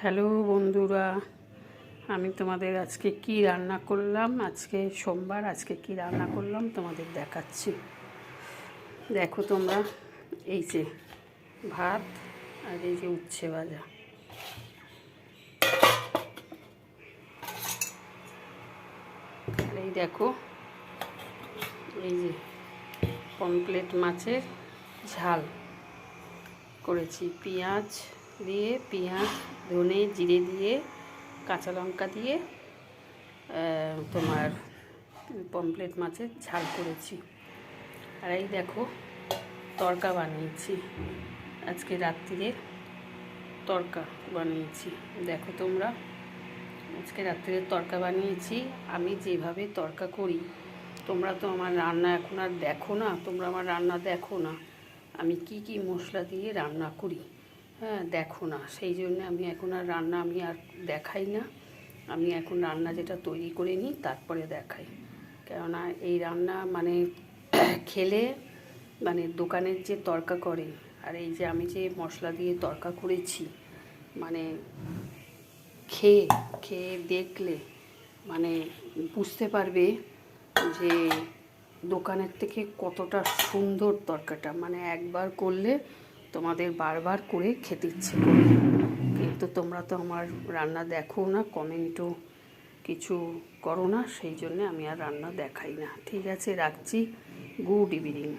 Hello বন্ধুরা, আমি তোমাদের আজকে কি রান্না করলাম। আজকে সোমবার, আজকে কি রান্না করলাম তোমাদের দেখাচ্ছি। দেখো তোমরা, এই যে ভাত আর এই যে উচ্ছে ভাজা। আর এই দেখো, এই যে পমফ্রেট মাছের ঝাল করেছি, পেঁয়াজ দিয়ে, পেঁয়াজ ধনে জিরে দিয়ে, কাঁচা লঙ্কা দিয়ে তোমার পমফ্রেট মাছের ঝাল করেছি। আর এই দেখো তড়কা বানিয়েছি, আজকে রাত্রিরে তড়কা বানিয়েছি। দেখো তোমরা, আজকে রাত্রিরে তড়কা বানিয়েছি। আমি যেভাবে তড়কা করি, তোমরা তো আমার রান্না এখন আর দেখো না, তোমরা আমার রান্না দেখো না, আমি কি কি মশলা দিয়ে রান্না করি, হ্যাঁ দেখো না। সেই জন্য আমি এখন আর রান্না আমি আর দেখাই না। আমি এখন রান্না যেটা তৈরি করে নিই তারপরে দেখাই। কেননা এই রান্না মানে খেলে, মানে দোকানের যে তড়কা করে আর এই যে আমি যে মশলা দিয়ে তড়কা করেছি, মানে খেয়ে খেয়ে দেখলে মানে বুঝতে পারবে যে দোকানের থেকে কতটা সুন্দর তড়কাটা। মানে একবার করলে তোমাদের বারবার করে খেতে ইচ্ছে করবে। কিন্তু তোমরা তো আমার রান্না দেখো না, কমেন্টও কিছু করো না, সেই জন্যে আমি আর রান্না দেখাই না। ঠিক আছে, রাখছি। Good evening.